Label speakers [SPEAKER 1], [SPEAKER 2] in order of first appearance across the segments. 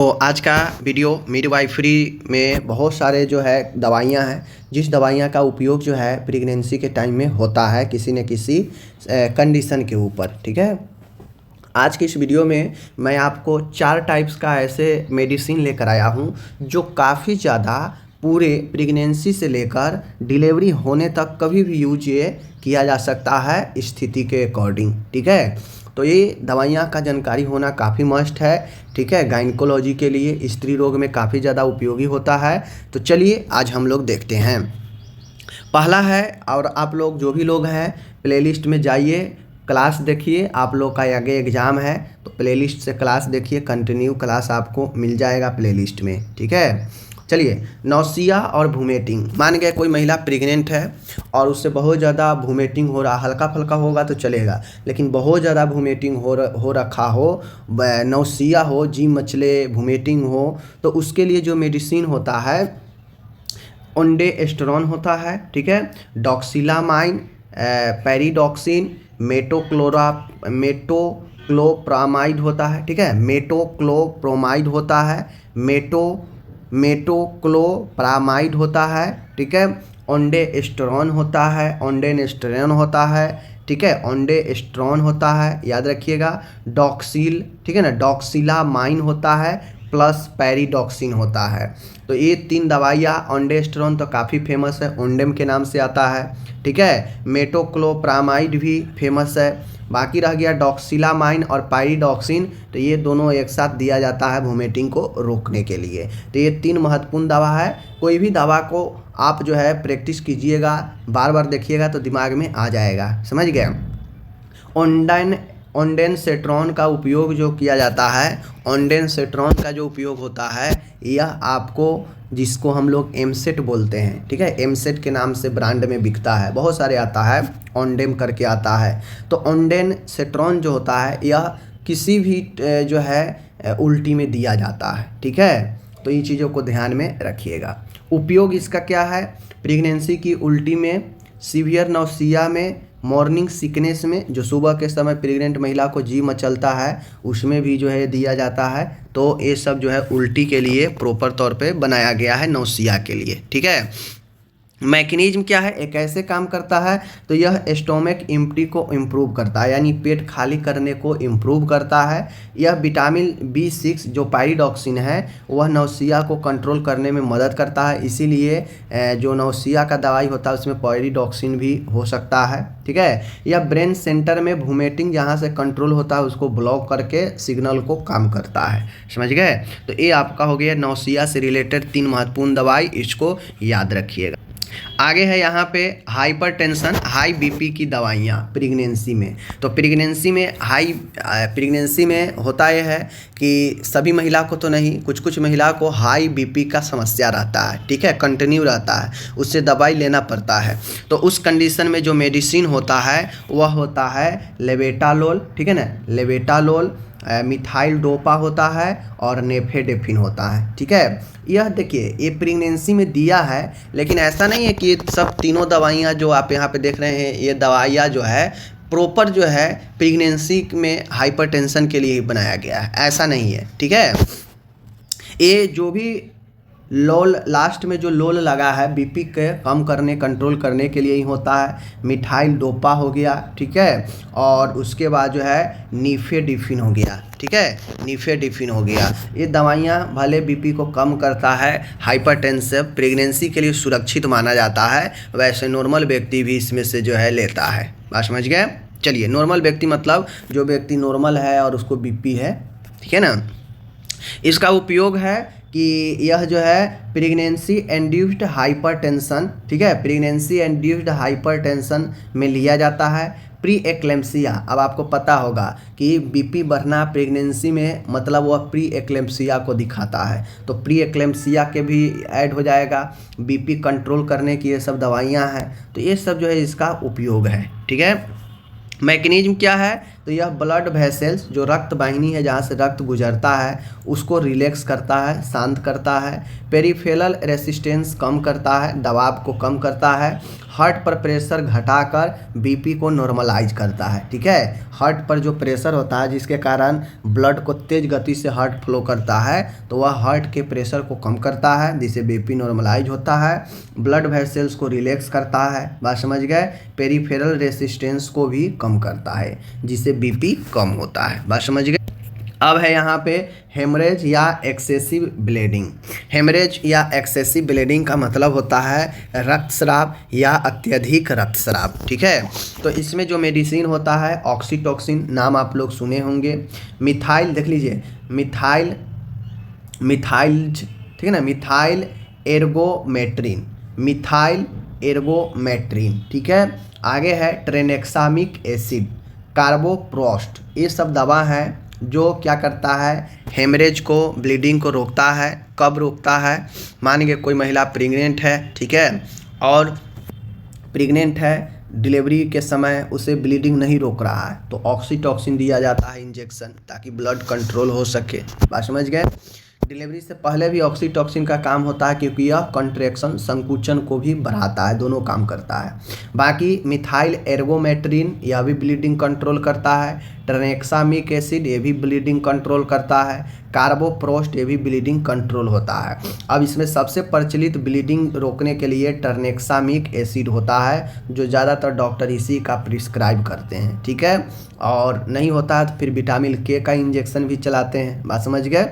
[SPEAKER 1] तो आज का वीडियो मिडवाइफरी में बहुत सारे जो है दवाइयाँ हैं, जिस दवाइयाँ का उपयोग जो है प्रेगनेंसी के टाइम में होता है किसी न किसी कंडीशन के ऊपर। ठीक है, आज के इस वीडियो में मैं आपको 4 टाइप्स का ऐसे मेडिसिन लेकर आया हूँ जो काफ़ी ज़्यादा पूरे प्रेगनेंसी से लेकर डिलीवरी होने तक कभी भी यूज ये किया जा सकता है स्थिति के अकॉर्डिंग। ठीक है, तो ये दवाइयाँ का जानकारी होना काफ़ी मस्ट है। ठीक है, गायनिकोलॉजी के लिए स्त्री रोग में काफ़ी ज़्यादा उपयोगी होता है। तो चलिए आज हम लोग देखते हैं। पहला है, और आप लोग जो भी लोग हैं प्लेलिस्ट में जाइए, क्लास देखिए। आप लोग का आगे एग्ज़ाम है तो प्लेलिस्ट से क्लास देखिए, कंटिन्यू क्लास आपको मिल जाएगा प्लेलिस्ट में। ठीक है, चलिए। नौसिया और वोमिटिंग, मान गए कोई महिला प्रेग्नेंट है और उससे बहुत ज़्यादा वोमिटिंग हो रहा, हल्का फुल्का होगा तो चलेगा, लेकिन बहुत ज़्यादा वोमिटिंग हो रखा हो, नौसिया हो, जी मचले, वोमिटिंग हो, तो उसके लिए जो मेडिसिन होता है ओंडेस्टेरोन होता है। ठीक है, डॉक्सिलामाइन, पैरिडॉक्सिन, मेटोक्लोप्रामाइड होता है। ठीक है, मेटोक्लोप्रोमाइड होता है, मेटोक्लोप्रामाइड होता है। ठीक है, ओंडेस्टेरोन होता है, ओंडेस्टेरोन होता है। ठीक है, ओंडेस्टेरोन होता है, याद रखिएगा। डॉक्सिल, ठीक है ना, डॉक्सिलामाइन होता है प्लस पैरिडॉक्सिन होता है। तो ये 3 दवाइयाँ, ओंडेस्टेरोन तो काफ़ी फेमस है, ओंडेम के नाम से आता है। ठीक है, मेटोक्लोप्रामाइड भी फेमस है। बाकी रह गया डॉक्सिलामाइन और पैरिडॉक्सिन, तो ये दोनों एक साथ दिया जाता है वोमिटिंग को रोकने के लिए। तो ये 3 महत्वपूर्ण दवा है। कोई भी दवा को आप जो है प्रैक्टिस कीजिएगा, बार बार देखिएगा तो दिमाग में आ जाएगा, समझ गए। ओंडेनसेट्रॉन का उपयोग जो किया जाता है, ओंडेनसेट्रॉन का जो उपयोग होता है, यह आपको, जिसको हम लोग एमसेट बोलते हैं, ठीक है, एमसेट के नाम से ब्रांड में बिकता है, बहुत सारे आता है, ओंडेम करके आता है। तो ओंडेनसेट्रॉन जो होता है यह किसी भी जो है उल्टी में दिया जाता है। ठीक है, तो इन चीज़ों को ध्यान में रखिएगा। उपयोग इसका क्या है, प्रेगनेंसी की उल्टी में, सीवियर नौसिया में, मॉर्निंग सिकनेस में, जो सुबह के समय प्रेग्नेंट महिला को जी मचलता है उसमें भी जो है दिया जाता है। तो ये सब जो है उल्टी के लिए प्रॉपर तौर पे बनाया गया है, नौसिया के लिए। ठीक है, मैकेनिज्म क्या है, एक ऐसे काम करता है, तो यह स्टोमक एम्प्टी को इम्प्रूव करता है, यानी पेट खाली करने को इम्प्रूव करता है। यह विटामिन B6 जो पैरिडॉक्सिन है वह नौसिया को कंट्रोल करने में मदद करता है, इसीलिए जो नौसिया का दवाई होता है उसमें पैरिडॉक्सिन भी हो सकता है। ठीक है, यह ब्रेन सेंटर में वोमिटिंग जहाँ से कंट्रोल होता है उसको ब्लॉक करके सिग्नल को काम करता है, समझ गए। तो ये आपका हो गया नौसिया से रिलेटेड 3 महत्वपूर्ण दवाई, इसको याद रखिएगा। आगे है यहाँ पे हाइपरटेंशन, हाई बीपी की दवाइयाँ प्रेगनेंसी में। तो प्रेगनेंसी में होता यह है कि सभी महिला को तो नहीं, कुछ कुछ महिला को हाई बीपी का समस्या रहता है। ठीक है, कंटिन्यू रहता है, उससे दवाई लेना पड़ता है। तो उस कंडीशन में जो मेडिसिन होता है वह होता है लेवेटालोल। ठीक है ना, लेवेटालोल, मिथाइल डोपा होता है और नेफेडेफिन होता है। ठीक है, यह देखिए ये प्रेगनेंसी में दिया है, लेकिन ऐसा नहीं है कि ये सब तीनों दवाइयाँ जो आप यहाँ पे देख रहे हैं ये दवाइयाँ जो है प्रॉपर जो है प्रेगनेंसी में हाइपरटेंशन के लिए ही बनाया गया है, ऐसा नहीं है। ठीक है, ये जो भी लोल लास्ट में जो लोल लगा है बीपी के कम करने, कंट्रोल करने के लिए ही होता है। मिथाइल डोपा हो गया, ठीक है, और उसके बाद जो है नीफेडिफिन हो गया। ठीक है, नीफेडिफिन हो गया। ये दवाइयाँ भले बीपी को कम करता है, हाइपरटेंसिव प्रेगनेंसी के लिए सुरक्षित माना जाता है, वैसे नॉर्मल व्यक्ति भी इसमें से जो है लेता है। बात समझ गए। चलिए, नॉर्मल व्यक्ति मतलब जो व्यक्ति नॉर्मल है और उसको बीपी है, ठीक है ना। इसका उपयोग है कि यह जो है प्रेगनेंसी इंड्यूस्ड हाइपरटेंशन, ठीक है, प्रेगनेंसी इंड्यूस्ड हाइपरटेंशन में लिया जाता है। प्री एक्लेम्सिया, अब आपको पता होगा कि बीपी बढ़ना प्रेगनेंसी में मतलब वह प्री एक्लेम्सिया को दिखाता है, तो प्री एक्लेम्सिया के भी ऐड हो जाएगा। बीपी कंट्रोल करने की ये सब दवाइयाँ हैं, तो ये सब जो है इसका उपयोग है। ठीक है, मैकेनिज्म क्या है, तो यह ब्लड वेसल्स जो रक्त वाहिनी है जहाँ से रक्त गुजरता है उसको रिलैक्स करता है, शांत करता है। पेरिफेरल रेसिस्टेंस कम करता है, दबाव को कम करता है। हार्ट पर प्रेशर घटाकर बीपी को नॉर्मलाइज करता है। ठीक है, हार्ट पर जो प्रेशर होता है जिसके कारण ब्लड को तेज गति से हार्ट फ्लो करता है, तो वह हार्ट के प्रेशर को कम करता है जिससे बीपी नॉर्मलाइज होता है। ब्लड वेसल्स को रिलैक्स करता है, बात समझ गए। पेरिफेरल रेसिस्टेंस को भी कम करता है जिससे बीपी कम होता है, बात समझ गए। अब है यहाँ पे हेमरेज या एक्सेसिव ब्लीडिंग। हेमरेज या एक्सेसिव ब्लीडिंग का मतलब होता है रक्तस्राव या अत्यधिक रक्तस्राव। ठीक है, तो इसमें जो मेडिसिन होता है ऑक्सीटोसिन, नाम आप लोग सुने होंगे। मिथाइल, देख लीजिए, मिथाइल ठीक है ना, मिथाइल एर्गोमेट्रिन, मिथाइल एर्गोमेट्रिन। ठीक है, आगे है ट्रेनेक्सामिक एसिड, कार्बोप्रोस्ट। ये सब दवा है जो क्या करता है, हेमरेज को, ब्लीडिंग को रोकता है। कब रोकता है, मानिए कोई महिला प्रेग्नेंट है, ठीक है, और प्रेग्नेंट है, डिलीवरी के समय उसे ब्लीडिंग नहीं रोक रहा है, तो ऑक्सीटोसिन दिया जाता है इंजेक्शन, ताकि ब्लड कंट्रोल हो सके, बात समझ गए। डिलीवरी से पहले भी ऑक्सीटोसिन का काम होता है क्योंकि यह कंट्रैक्शन, संकुचन को भी बढ़ाता है, दोनों काम करता है। बाकी मिथाइल एर्गोमेट्रिन यह भी ब्लीडिंग कंट्रोल करता है। ट्रेनेक्सामिक एसिड ये भी ब्लीडिंग कंट्रोल करता है। कार्बोप्रोस्ट ये भी ब्लीडिंग कंट्रोल होता है। अब इसमें सबसे प्रचलित ब्लीडिंग रोकने के लिए ट्रेनेक्सामिक एसिड होता है, जो ज़्यादातर डॉक्टर इसी का प्रिस्क्राइब करते हैं। ठीक है, और नहीं होता है तो फिर विटामिन के का इंजेक्शन भी चलाते हैं, बात समझ गए।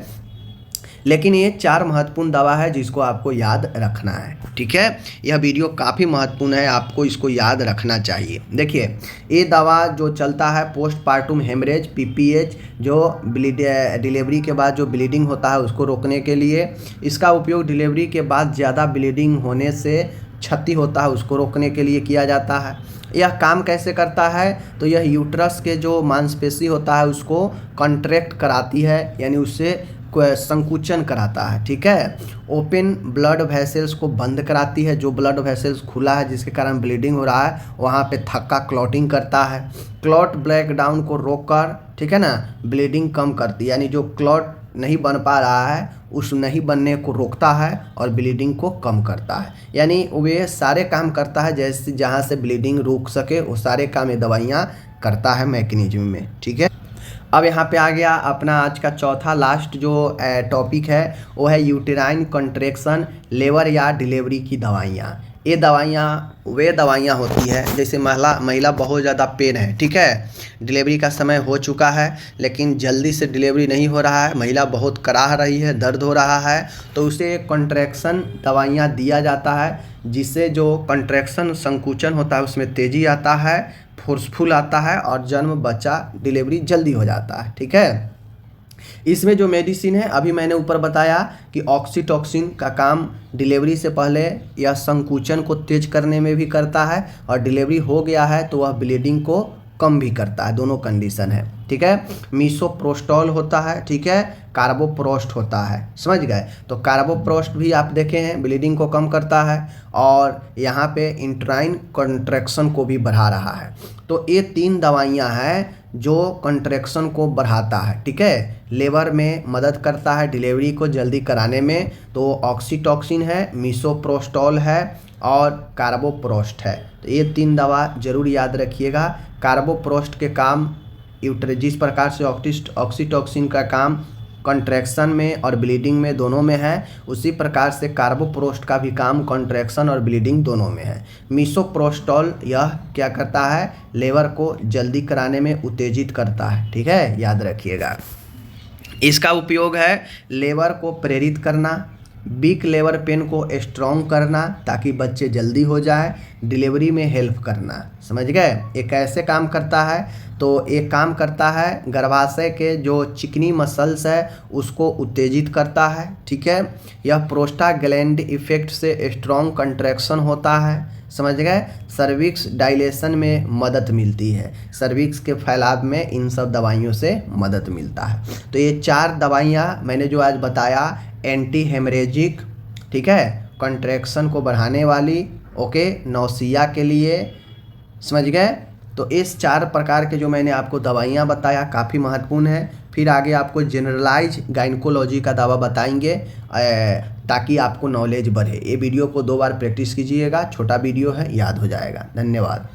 [SPEAKER 1] लेकिन ये 4 महत्वपूर्ण दवा है जिसको आपको याद रखना है। ठीक है, यह वीडियो काफ़ी महत्वपूर्ण है, आपको इसको याद रखना चाहिए। देखिए, ये दवा जो चलता है पोस्टपार्टम हेमरेज, पीपीएच, जो डिलीवरी के बाद जो ब्लीडिंग होता है उसको रोकने के लिए। इसका उपयोग डिलीवरी के बाद ज़्यादा ब्लीडिंग होने से क्षति होता है उसको रोकने के लिए किया जाता है। यह काम कैसे करता है, तो यह यूट्रस के जो मांसपेशी होता है उसको कॉन्ट्रैक्ट कराती है, यानी उससे संकुचन कराता है। ठीक है, ओपन ब्लड वेसल्स को बंद कराती है, जो ब्लड वेसल्स खुला है जिसके कारण ब्लीडिंग हो रहा है वहाँ पे थक्का क्लॉटिंग करता है। क्लॉट ब्रेकडाउन को रोककर, ठीक है ना, ब्लीडिंग कम करती है, यानी जो क्लॉट नहीं बन पा रहा है उस नहीं बनने को रोकता है और ब्लीडिंग को कम करता है। यानी वे सारे काम करता है जैसे जहाँ से ब्लीडिंग रुक सके, वो सारे काम ये दवाइयाँ करता है मैकेनिज्म में। ठीक है, अब यहाँ पे आ गया अपना आज का चौथा लास्ट जो टॉपिक है, वो है यूटेराइन कॉन्ट्रैक्शन, लेबर या डिलीवरी की दवाइयाँ। ये दवाइयाँ वे दवाइयाँ होती है जैसे महिला बहुत ज़्यादा पेन है, ठीक है, डिलीवरी का समय हो चुका है लेकिन जल्दी से डिलीवरी नहीं हो रहा है, महिला बहुत कराह रही है, दर्द हो रहा है, तो उसे कॉन्ट्रैक्शन दवाइयाँ दिया जाता है जिससे जो कॉन्ट्रैक्शन संकुचन होता है उसमें तेज़ी आता है, फोर्सफुल आता है और जन्म, बच्चा, डिलीवरी जल्दी हो जाता है। ठीक है, इसमें जो मेडिसिन है अभी मैंने ऊपर बताया कि ऑक्सीटोसिन का काम डिलीवरी से पहले यह संकुचन को तेज करने में भी करता है और डिलीवरी हो गया है तो वह ब्लीडिंग को कम भी करता है, दोनों कंडीशन है। ठीक है, मीसोप्रोस्टॉल होता है, ठीक है, कार्बोप्रोस्ट होता है, समझ गए। तो कार्बोप्रोस्ट भी आप देखे हैं ब्लीडिंग को कम करता है और यहाँ पे इंट्राइन कॉन्ट्रैक्शन को भी बढ़ा रहा है। तो ये 3 दवाइयाँ हैं जो कॉन्ट्रैक्शन को बढ़ाता है। ठीक है, लेबर में मदद करता है डिलीवरी को जल्दी कराने में, तो ऑक्सीटोसिन है, मीसोप्रोस्टॉल है और कार्बोप्रोस्ट है। तो ये 3 दवा जरूर याद रखिएगा। कार्बोप्रोस्ट के काम जिस प्रकार से ऑक्सीटोसिन का काम कॉन्ट्रैक्शन में और ब्लीडिंग में दोनों में है, उसी प्रकार से कार्बोप्रोस्ट का भी काम कॉन्ट्रैक्शन और ब्लीडिंग दोनों में है। मीसोप्रोस्टॉल यह क्या करता है, लेबर को जल्दी कराने में उत्तेजित करता है। ठीक है, याद रखिएगा। इसका उपयोग है लेबर को प्रेरित करना, वीक लेबर पेन को स्ट्रॉन्ग करना ताकि बच्चे जल्दी हो जाए, डिलीवरी में हेल्प करना, समझ गए। ये कैसे काम करता है, तो एक काम करता है गर्भाशय के जो चिकनी मसल्स है उसको उत्तेजित करता है। ठीक है, यह प्रोस्टाग्लैंड इफेक्ट से स्ट्रॉन्ग कंट्रैक्शन होता है, समझ गए। सर्विक्स डायलेशन में मदद मिलती है, सर्विक्स के फैलाव में इन सब दवाइयों से मदद मिलता है। तो ये 4 दवाइयाँ मैंने जो आज बताया, एंटी हेमरेजिक, ठीक है, कंट्रैक्शन को बढ़ाने वाली, ओके, नौसिया के लिए, समझ गए। तो इस 4 प्रकार के जो मैंने आपको दवाइयाँ बताया काफ़ी महत्वपूर्ण है। फिर आगे आपको जनरलाइज गाइनकोलॉजी का दवा बताएंगे, ताकि आपको नॉलेज बढ़े। ये वीडियो को 2 बार प्रैक्टिस कीजिएगा, छोटा वीडियो है, याद हो जाएगा। धन्यवाद।